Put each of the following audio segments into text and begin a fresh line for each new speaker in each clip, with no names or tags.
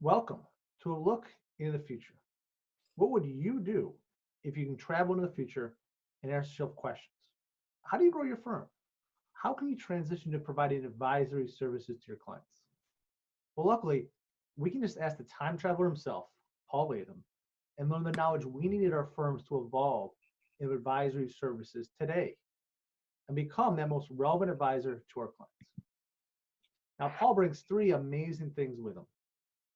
Welcome to a look into the future. What would you do if you can travel into the future and ask yourself questions? How do you grow your firm? How can you transition to providing advisory services to your clients? Well, luckily, we can just ask the time traveler himself, Paul Latham, and learn the knowledge we need at our firms to evolve in advisory services today and become that most relevant advisor to our clients. Now, Paul brings three amazing things with him.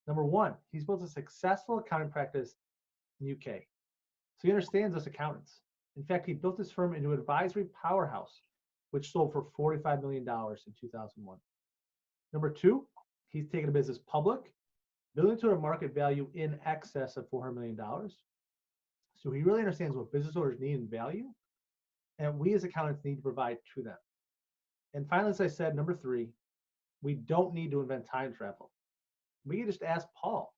Number one, he's built a successful accounting practice in the UK. So he understands us accountants. In fact, he built his firm into an advisory powerhouse, which sold for $45 million in 2001. Number two, he's taken a business public, building to a market value in excess of $400 million. So he really understands what business owners need and value, and we as accountants need to provide to them. And finally, as I said, number three, we don't need to invent time travel. We can just ask Paul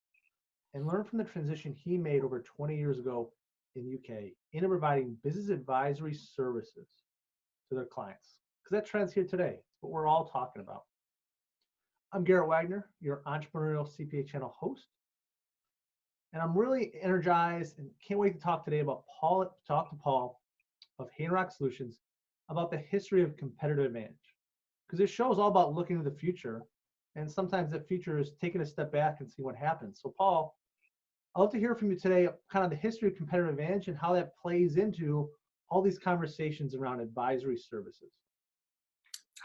and learn from the transition he made over 20 years ago in the UK into providing business advisory services to their clients. Because that trend's here today. It's what we're all talking about. I'm Garrett Wagner, your entrepreneurial CPA channel host. And I'm really energized and can't wait to talk today about talk to Paul of Hayden Rock Solutions about the history of competitive advantage. Because this show is all about looking to the future. And sometimes the future is taking a step back and see what happens. So Paul, I'd love to hear from you today, kind of the history of competitive advantage and how that plays into all these conversations around advisory services.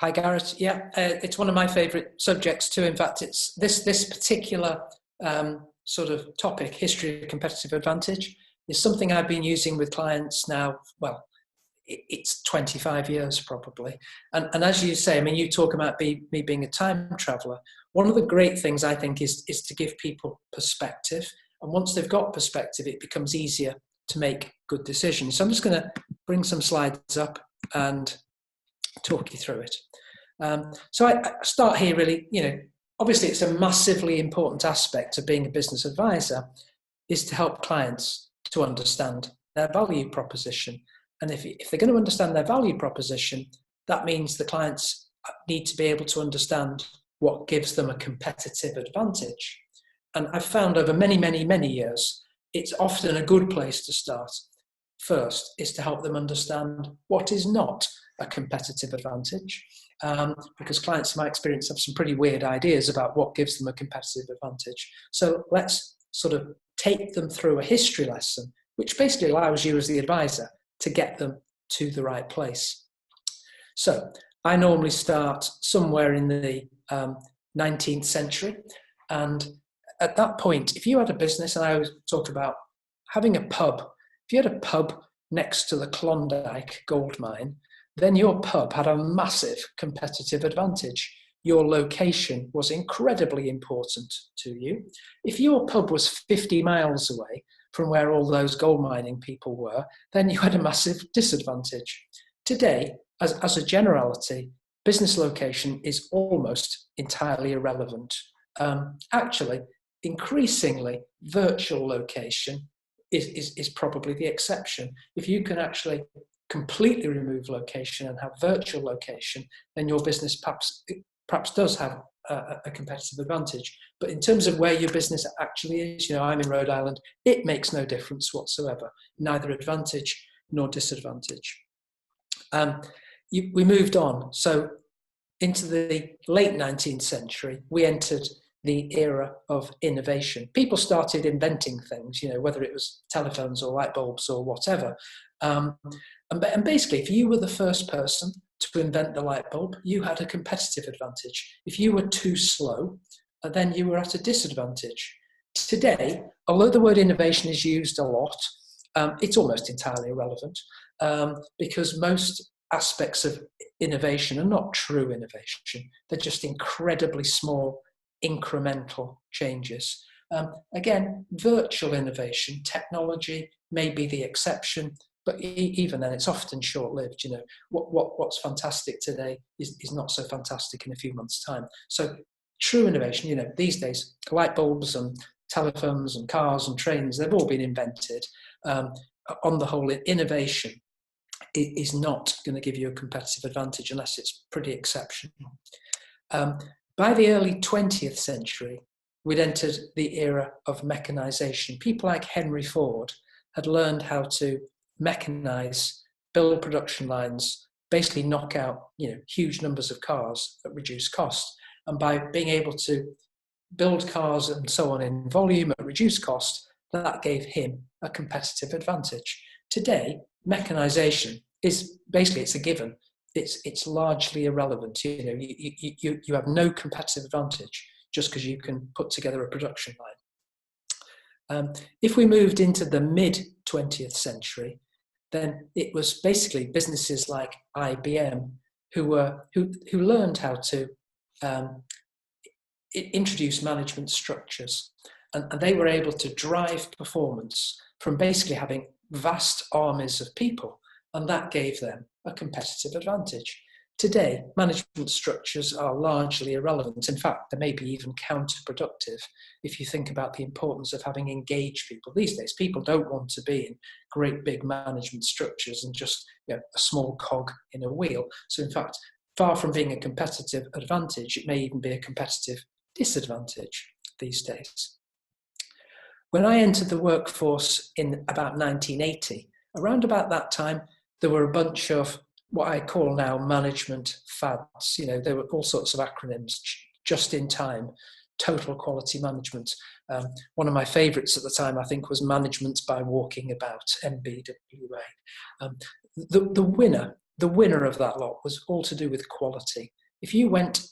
Hi, Garrett. Yeah, it's one of my favorite subjects too. In fact, it's this particular sort of topic, history of competitive advantage, is something I've been using with clients now. Well, it's 25 years probably. And as you say, I mean, you talk about me being a time traveler. One of the great things I think is to give people perspective. And once they've got perspective, it becomes easier to make good decisions. So I'm just going to bring some slides up and talk you through it. So I start here really, obviously it's a massively important aspect of being a business advisor is to help clients to understand their value proposition. And if they're going to understand their value proposition, that means the clients need to be able to understand what gives them a competitive advantage. And I've found over many, many, many years, it's often a good place to start. First is to help them understand what is not a competitive advantage, because clients, in my experience, have some pretty weird ideas about what gives them a competitive advantage. So let's sort of take them through a history lesson, which basically allows you as the advisor to get them to the right place. So I normally start somewhere in the 19th century. And at that point, if you had a business, and I always talk about having a pub, if you had a pub next to the Klondike gold mine, then your pub had a massive competitive advantage. Your location was incredibly important to you. If your pub was 50 miles away from where all those gold mining people were, then you had a massive disadvantage. Today, as a generality, business location is almost entirely irrelevant. Actually, increasingly, virtual location is probably the exception. If you can actually completely remove location and have virtual location, then your business perhaps does have a competitive advantage. But in terms of where your business actually is, I'm in Rhode Island, it makes no difference whatsoever, neither advantage nor disadvantage. We moved on. So into the late 19th century, we entered the era of innovation. People started inventing things, whether it was telephones or light bulbs or whatever. And basically, if you were the first person to invent the light bulb, you had a competitive advantage. If you were too slow, then you were at a disadvantage. Today, although the word innovation is used a lot, it's almost entirely irrelevant because most aspects of innovation are not true innovation. They're just incredibly small, incremental changes. Again, virtual innovation, technology may be the exception, but even then, it's often short-lived. What's fantastic today is not so fantastic in a few months' time. So true innovation, these days, light bulbs and telephones and cars and trains, they've all been invented. On the whole, innovation is not going to give you a competitive advantage unless it's pretty exceptional. By the early 20th century, we'd entered the era of mechanization. People like Henry Ford had learned how to mechanize, build production lines, basically knock out huge numbers of cars at reduced cost. And by being able to build cars and so on in volume at reduced cost, that gave him a competitive advantage. Today, mechanization is basically, it's a given. It's largely irrelevant. You have no competitive advantage just because you can put together a production line. If we moved into the mid 20th century, then it was basically businesses like IBM who learned how to introduce management structures, and they were able to drive performance from basically having vast armies of people, and that gave them a competitive advantage. Today, management structures are largely irrelevant. In fact, they may be even counterproductive if you think about the importance of having engaged people. These days, people don't want to be in great big management structures and just a small cog in a wheel. So in fact, far from being a competitive advantage, it may even be a competitive disadvantage these days. When I entered the workforce in about 1980, around about that time, there were a bunch of what I call now management fads. There were all sorts of acronyms: just in time, total quality management. One of my favorites at the time, I think, was management by walking about, MBWA. The winner of that lot was all to do with quality. If you went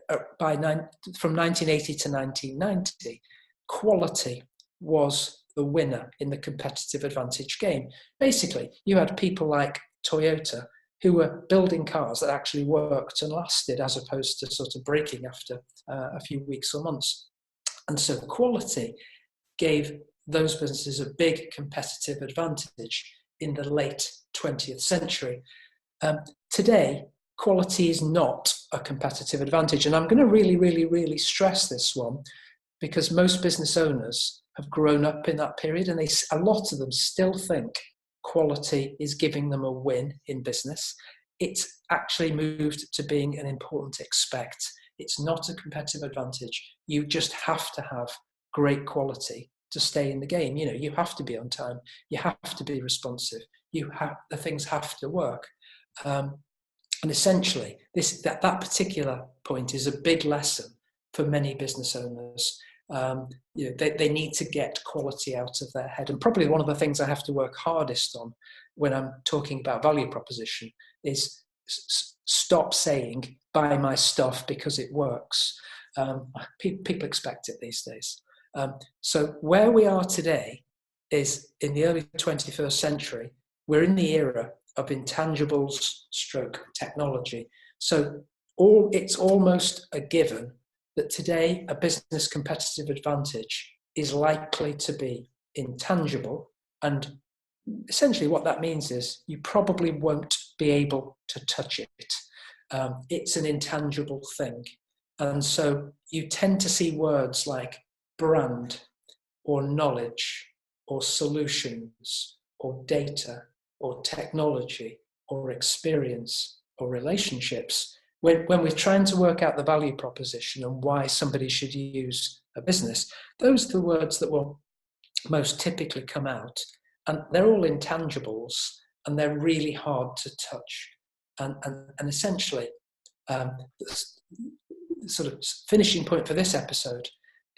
from 1980 to 1990, quality was the winner in the competitive advantage game. Basically, you had people like Toyota who were building cars that actually worked and lasted, as opposed to sort of breaking after a few weeks or months. And so quality gave those businesses a big competitive advantage in the late 20th century. Today, quality is not a competitive advantage. And I'm going to really, really, really stress this one, because most business owners have grown up in that period, and a lot of them still think quality is giving them a win in business. It's actually moved to being an important expect. It's not a competitive advantage. You just have to have great quality to stay in the game. You have to be on time. You have to be responsive. The things have to work. And essentially, that particular point is a big lesson for many business owners. They need to get quality out of their head. And probably one of the things I have to work hardest on when I'm talking about value proposition is stop saying, buy my stuff because it works. People expect it these days. So where we are today is in the early 21st century. We're in the era of intangibles stroke technology. So it's almost a given that today a business competitive advantage is likely to be intangible. And essentially what that means is you probably won't be able to touch it. It's an intangible thing. And so you tend to see words like brand or knowledge or solutions or data or technology or experience or relationships. When we're trying to work out the value proposition and why somebody should use a business, those are the words that will most typically come out. And they're all intangibles, and they're really hard to touch. And essentially, the sort of finishing point for this episode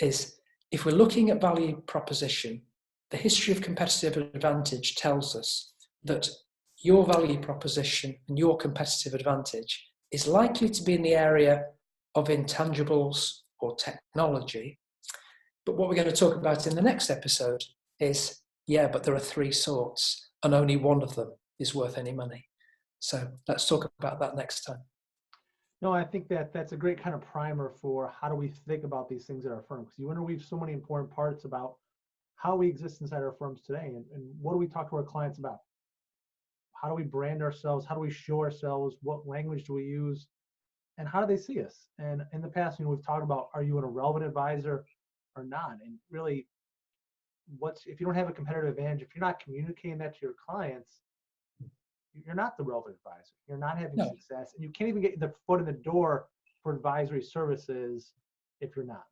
is, if we're looking at value proposition, the history of competitive advantage tells us that your value proposition and your competitive advantage is likely to be in the area of intangibles or technology. But what we're going to talk about in the next episode is, but there are three sorts, and only one of them is worth any money. So let's talk about that next time.
No, I think that's a great kind of primer for how do we think about these things at our firm, because you interweave so many important parts about how we exist inside our firms today, and what do we talk to our clients about? How do we brand ourselves? How do we show ourselves? What language do we use? And how do they see us? And in the past, we've talked about, are you a relevant advisor or not? And really, if you don't have a competitive advantage, if you're not communicating that to your clients, you're not the relevant advisor. You're not having success, and you can't even get the foot in the door for advisory services if you're not.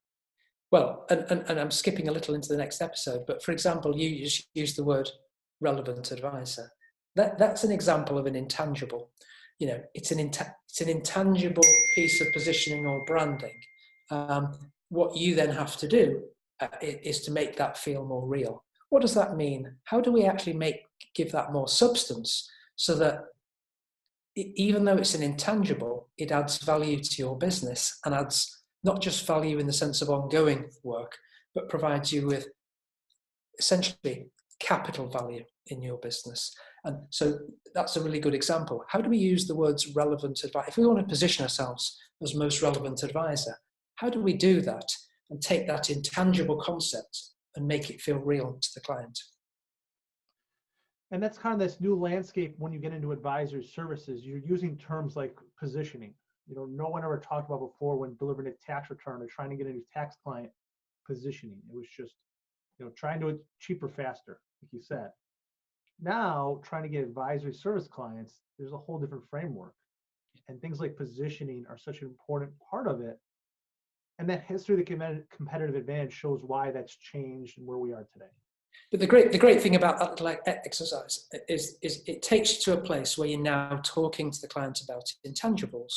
Well, and I'm skipping a little into the next episode, but for example, you use the word relevant advisor. That's an example of an intangible. You know, it's an intangible piece of positioning or branding. What you then have to do is to make that feel more real. What does that mean? How do we actually give that more substance so that even though it's an intangible, it adds value to your business and adds not just value in the sense of ongoing work, but provides you with essentially capital value in your business. And so that's a really good example. How do we use the words relevant advice? If we want to position ourselves as most relevant advisor, how do we do that and take that intangible concept and make it feel real to the client?
And that's kind of this new landscape when you get into advisory services. You're using terms like positioning. No one ever talked about before when delivering a tax return or trying to get a new tax client, positioning. It was just, trying to do it cheaper, faster, like you said. Now, trying to get advisory service clients, there's a whole different framework. And things like positioning are such an important part of it. And that history of the competitive advantage shows why that's changed and where we are today.
But the great thing about that little exercise is it takes you to a place where you're now talking to the client about intangibles,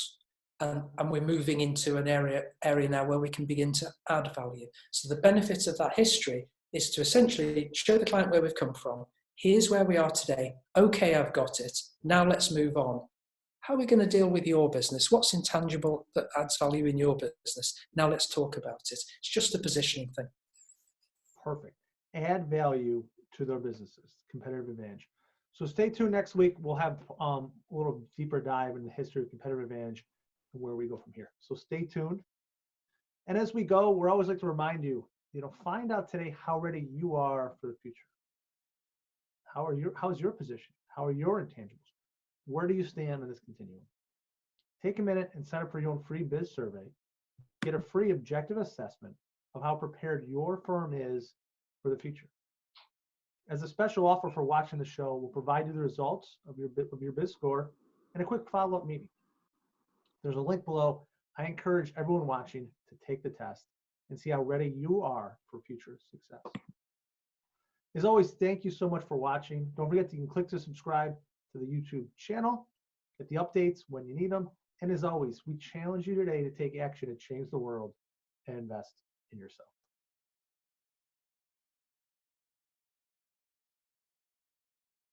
and we're moving into an area now where we can begin to add value. So the benefit of that history is to essentially show the client where we've come from. Here's where we are today. Okay, I've got it. Now let's move on. How are we going to deal with your business? What's intangible that adds value in your business? Now let's talk about it. It's just a positioning thing.
Perfect. Add value to their businesses, competitive advantage. So stay tuned next week. We'll have a little deeper dive in the history of competitive advantage and where we go from here. So stay tuned. And as we go, we're always like to remind you, find out today how ready you are for the future. How's your position? How are your intangibles? Where do you stand on this continuum? Take a minute and sign up for your own free biz survey. Get a free objective assessment of how prepared your firm is for the future. As a special offer for watching the show, we'll provide you the results of your biz score and a quick follow-up meeting. There's a link below. I encourage everyone watching to take the test and see how ready you are for future success. As always, thank you so much for watching. Don't forget you can click to subscribe to the YouTube channel, get the updates when you need them. And as always, we challenge you today to take action and change the world and invest in yourself.